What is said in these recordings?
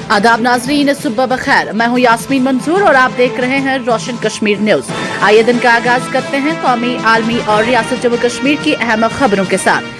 आदाब नाजरीन, सुबह बखैर। मैं हूँ यास्मीन मंसूर और आप देख रहे हैं रोशन कश्मीर न्यूज। आइए दिन का आगाज करते हैं कौमी, आलमी और रियासत जम्मू कश्मीर की अहम खबरों के साथ।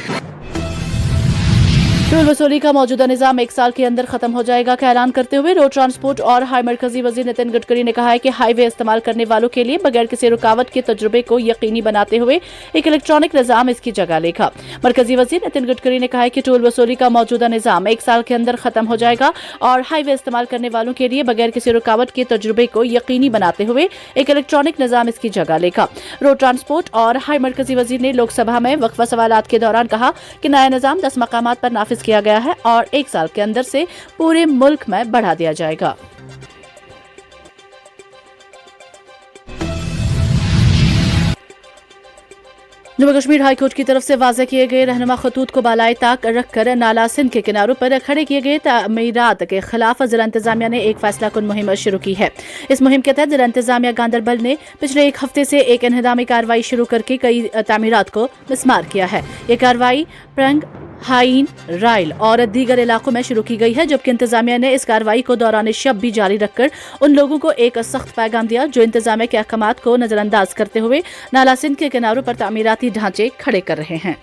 टोल वसूली का मौजूदा निजाम 1 साल के अंदर खत्म हो जाएगा का ऐलान करते हुए रोड ट्रांसपोर्ट और हाई मरकजी वजीर नितिन गडकरी ने कहा है कि हाईवे इस्तेमाल करने वालों के लिए बगैर किसी रुकावट के तजुर्बे को यकीनी बनाते हुए एक इलेक्ट्रॉनिक निजाम इसकी जगह लेगा। मरकजी वजीर नितिन गडकरी ने कहा है कि टोल वसूली का मौजूदा निजाम 1 साल के अंदर खत्म हो जाएगा और हाईवे इस्तेमाल करने वालों के लिए बगैर किसी रुकावट के तजुर्बे को यकीनी बनाते हुए एक इलेक्ट्रॉनिक निजाम इसकी जगह लेगा। रोड ट्रांसपोर्ट और हाई मरकजी वजीर ने लोकसभा में वक्फा सवालात के दौरान कहा कि नया निजाम 10 मकामात पर नाफिज किया गया है और 1 साल के अंदर से पूरे मुल्क में बढ़ा दिया जाएगा। जम्मू कश्मीर हाई कोर्ट की तरफ से वाज़ेह किए गए रहनुमा खतूत को बालाए ताक रखकर नाला सिंध के किनारों पर खड़े किए गए तामीरात के खिलाफ जिला इंतजामिया ने एक फैसला कुन मुहिम शुरू की है। इस मुहिम के तहत जिला इंतजामिया गांदरबल ने पिछले 1 हफ्ते से एक इन्हदामी कार्रवाई शुरू करके कई तामीरात को मिसमार किया है। ये कार्रवाई प्रंग, हाइन, राइल और दीगर इलाकों में शुरू की गई है, जबकि इंतजामिया ने इस कार्रवाई को दौरान शब भी जारी रखकर उन लोगों को एक सख्त पैगाम दिया जो इंतजामिया के अहकामात को नजरअंदाज करते हुए नाला सिंध के किनारों पर तामीराती ढांचे खड़े कर रहे हैं।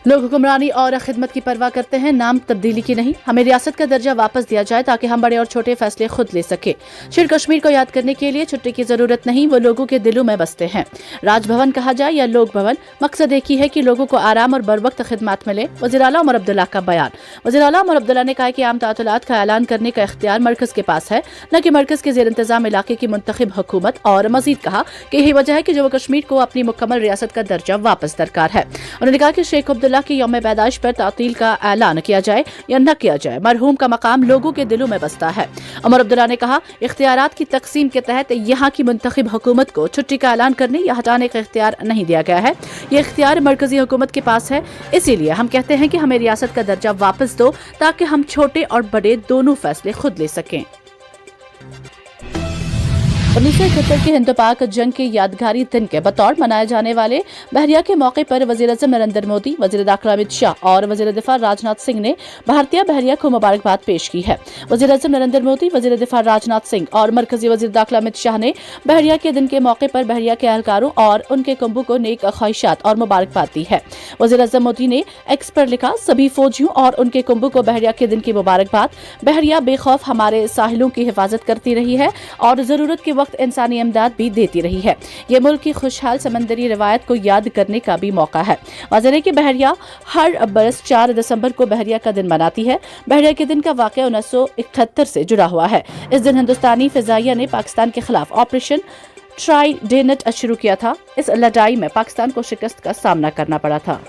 लोग हुक्मरानी और खिदमत की परवाह करते हैं, नाम तब्दीली की नहीं। हमें रियासत का दर्जा वापस दिया जाए ताकि हम बड़े और छोटे फैसले खुद ले सके। शेर कश्मीर को याद करने के लिए छुट्टी की जरूरत नहीं, वो लोगों के दिलों में बसते हैं। राजभवन कहा जाए या लोक भवन, मकसद एक ही है कि लोगों को आराम और बरवक्त खिदमत मिले। वज़ीर आला उमर अब्दुल्ला का बयान। वज़ीर आला उमर अब्दुल्ला ने कहा कि आम तातुलात का ऐलान करने का इख्तियार मरकज के पास है, न कि मरकज के ज़ेर इंतजाम इलाके की मुंतखब हुकूमत। और मजीद कहा कि यही वजह है कि जम्मू कश्मीर को अपनी मुकम्मल रियासत का दर्जा वापस दरकार है। उन्होंने कहा कि शेख अब्दुल्ला की यौम पैदाइश पर तातील का ऐलान किया जाए या न किया जाए, मरहूम का मकाम लोगों के दिलों में बसता है। उमर अब्दुल्ला ने कहा इख्तियारात की तकसीम के तहत यहाँ की मुंतखब हुकूमत को छुट्टी का ऐलान करने या हटाने का इख्तियार नहीं दिया गया है। ये इख्तियार मरकजी हुकूमत के पास है। इसीलिए हम कहते हैं कि हमें रियासत का दर्जा वापस दो ताकि हम छोटे और बड़े दोनों फैसले खुद ले सकें। 1971 के हिंदो पाक जंग के यादगारी दिन के बतौर मनाए जाने वाले बहरिया के मौके पर वज़ीर-ए-आज़म नरेंद्र मोदी, वज़ीर दाखिला अमित शाह और वज़ीर दिफा राजनाथ सिंह ने भारतीय बहरिया को मुबारकबाद पेश की है। वज़ीर-ए-आज़म नरेंद्र मोदी, वज़ीर दिफा राजनाथ सिंह और मरकजी वज़ीर दाखिला अमित शाह ने बहरिया के दिन के मौके पर बहरिया के एहलकारों और उनके कुंबों को नेक ख्वाहिशात और मुबारकबाद दी है। वज़ीर-ए-आज़म मोदी ने एक्स पर लिखा, सभी फौजियों और उनके कुंबों को बहरिया के दिन की मुबारकबाद। बहरिया बेखौफ हमारे साहिलों की हिफाजत करती रही है और जरूरत के इंसानी इमदाद भी देती रही है। ये मुल्क की खुशहाल समंदरी रिवायत को याद करने का भी मौका है। वाज़ेह है कि बहरिया हर बरस 4 दिसंबर को बहरिया का दिन मनाती है। बहरिया के दिन का वाक़या 1971 से जुड़ा हुआ है। इस दिन हिंदुस्तानी फिजाइया ने पाकिस्तान के खिलाफ ऑपरेशन ट्राइडेंट शुरू किया था। इस लड़ाई में पाकिस्तान को शिकस्त का सामना करना पड़ा था।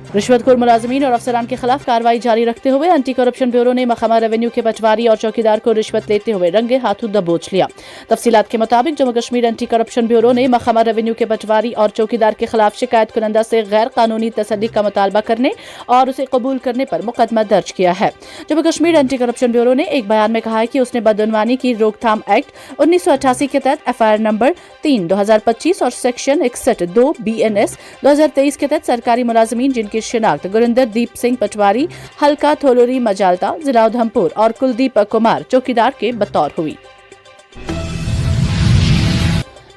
रिश्वतखोर मुलाजमीन और अफसरान के खिलाफ कार्रवाई जारी रखते हुए एंटी करप्शन ब्यूरो ने महकमा रेवेन्यू के पटवारी और चौकीदार को रिश्वत लेते हुए रंगे हाथों दबोच लिया। तफसीलात के मुताबिक Jammu Kashmir anti corruption bureau ने महकमा रेवेन्यू के पटवारी और चौकीदार के खिलाफ शिकायत कुनंदा से गैर कानूनी तसल्ली का मुतालबा करने और उसे कबूल करने पर मुकदमा दर्ज किया है। Jammu Kashmir anti corruption bureau ने एक बयान में कहा है कि उसने बदउनवानी की रोकथाम एक्ट 1988 के तहत FIR नंबर 3/2025 और सेक्शन 61(2) BNS 2023 के तहत सरकारी मुलाजमीन जिनकी शिनाख्त गुरिंदर दीप सिंह पटवारी, हल्का थोलोरी मजालता, जिला उधमपुर और कुलदीप कुमार चौकीदार के बतौर हुई।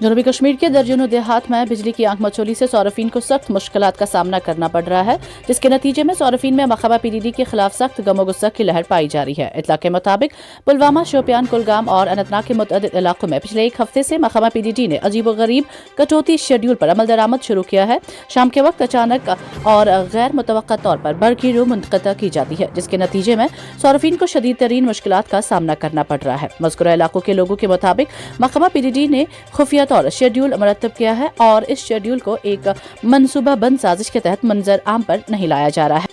जनूबी कश्मीर के दर्जनों देहात में बिजली की आंख मचोली से सौरफीन को सख्त मुश्किलात का सामना करना पड़ रहा है, जिसके नतीजे में सौरफीन में महकमा PDD के खिलाफ सख्त गमो गुस्सा की लहर पाई जा रही है। इत्तला के मुताबिक पुलवामा, शोपियान, कुलगाम और अनंतनाग के मुतअद्दिद इलाकों में पिछले 1 हफ्ते से महकमा PDD ने अजीबोगरीब कटौती शेड्यूल पर अमल दरामद शुरू किया है। शाम के वक्त अचानक और गैर मुतवक्का तौर पर बर्क़ की रो मुनक़ता की जाती है, जिसके नतीजे में सौरफीन को शदीद तरीन मुश्किलात का सामना करना पड़ रहा है। मज़कूरा इलाकों के लोगों के मुताबिक महकमा PDD ने खुफिया तौर शेड्यूल मरतब किया है और इस शेड्यूल को एक मनसूबा बंद साजिश के तहत मंजर आम पर नहीं लाया जा रहा है।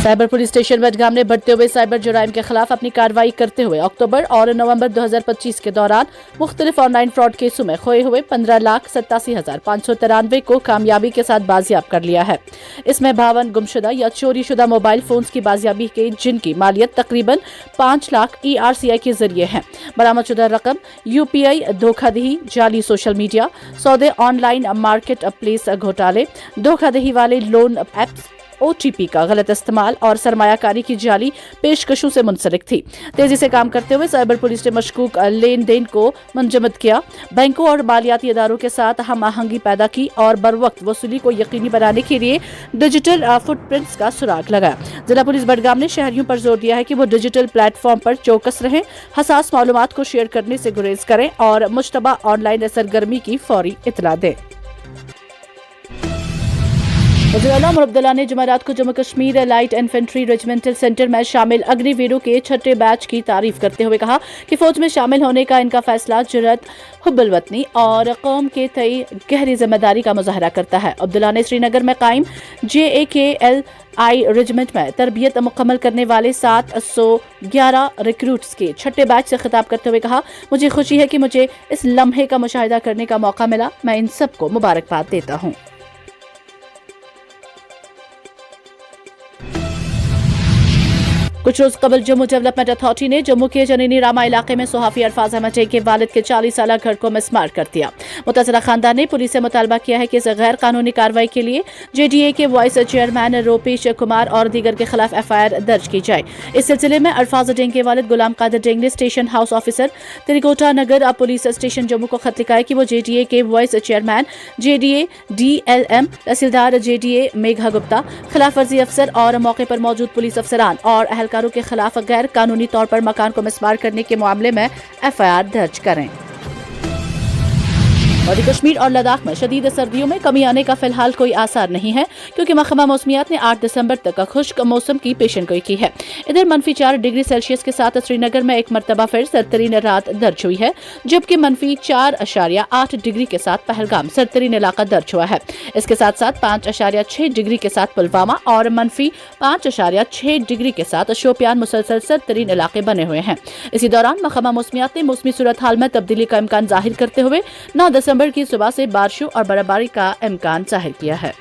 साइबर पुलिस स्टेशन बडगाम ने बढ़ते हुए साइबर जुराइम के खिलाफ अपनी कार्रवाई करते हुए अक्टूबर और नवंबर 2025 के दौरान मुख्तलिफ ऑनलाइन फ्रॉड केसों में खोए हुए 15,87,593 को कामयाबी के साथ बाजियाब कर लिया है। इसमें 52 गुमशुदा या चोरीशुदा मोबाइल फोन्स की बाजियाबी की जिनकी मालियत तकरीबन 5 लाख ERCI के जरिए है। बरामदशुदा रकम UPI धोखाधड़ी, जाली सोशल मीडिया सौदे, ऑनलाइन मार्केट प्लेस घोटाले, धोखाधड़ी वाले लोन एप्स, OTP का गलत इस्तेमाल और सरमायाकारी की जाली पेशकशों से मुंसलिक थी। तेजी से काम करते हुए साइबर पुलिस ने मशकूक लेन देन को मुंजमद किया, बैंकों और मालियाती इदारों के साथ हम आहंगी पैदा की और बरवक्त वसूली को यकीनी बनाने के लिए डिजिटल फुटप्रिंट्स का सुराग लगाया। जिला पुलिस बडगाम ने शहरियों पर जोर दिया है कि वो डिजिटल प्लेटफॉर्म पर चौकस रहें, हसास मालूमात को शेयर करने से गुरेज करें और मुश्तबा ऑनलाइन सरगर्मी की फौरी इतला दें। वज़ीर आला उमर अब्दुल्ला ने जुमेरात को Jammu Kashmir light infantry regimental centre में शामिल अग्निवीरों के 6ठे बैच की तारीफ करते हुए कहा कि फौज में शामिल होने का इनका फैसला जुर्रत, हुब्बुल वतनी और कौम के तई गहरी जिम्मेदारी का मुजाहरा करता है। अब्दुल्ला ने श्रीनगर में कायम JAKLI रेजिमेंट में तरबियत मुकम्मल करने वाले 711 रिक्रूट्स के 6ठे बैच से खिताब करते हुए कहा, मुझे खुशी है कि मुझे इस लम्हे का मुशाहिदा करने का मौका मिला। मैं इन सबको मुबारकबाद देता हूँ। कुछ रोज कबल जम्मू डेवलपमेंट अथॉरिटी ने जम्मू के जननी रामा इलाके में सुहाफी अरफाज अहमद के वालिद के 40 साल घर को मिसमार कर दिया। मुतासरा खानदान ने पुलिस से मुतालबा किया है कि इस गैर कानूनी कार्रवाई के लिए JDA के वाइस चेयरमैन रूपेश कुमार और दीगर के खिलाफ FIR दर्ज की जाए। इस सिलसिले में अरफाज डेंग के वालिद गुलाम कादिर डेंग ने स्टेशन हाउस ऑफिसर त्रिकोटा नगर पुलिस स्टेशन जम्मू को खत लिखा है कि वो JDA के वाइस चेयरमैन JDA DLM तहसीलदार JDA मेघा गुप्ता, खिलाफ वर्जी अफसर और मौके पर मौजूद पुलिस अफसरान और अहलकारों के खिलाफ गैर कानूनी तौर पर मकान को मिसमार करने के मामले में FIR दर्ज करें। वदी कश्मीर और लद्दाख में शदीद सर्दियों में कमी आने का फिलहाल कोई आसार नहीं है, क्योंकि महकमा मौसमियात ने 8 दिसंबर तक खुश्क मौसम की पेशनगोई की है। इधर -4 डिग्री सेल्सियस के साथ श्रीनगर में एक मरतबा फिर सरतरीन रात दर्ज हुई है, जबकि -4.8 डिग्री के साथ पहलगाम सरतरीन इलाका दर्ज हुआ है। इसके साथ साथ 5.6 डिग्री के साथ पुलवामा और -5.6 डिग्री के साथ शोपियान मुसलसल सरतरीन इलाके बने हुए हैं। इसी दौरान महकमा मौसमियात ने मौसमी सूरत हाल में तब्दीली का इम्कान जाहिर करते हुए 9 दिसंबर की सुबह से बारिशों और बर्फबारी का इम्कान जाहिर किया है।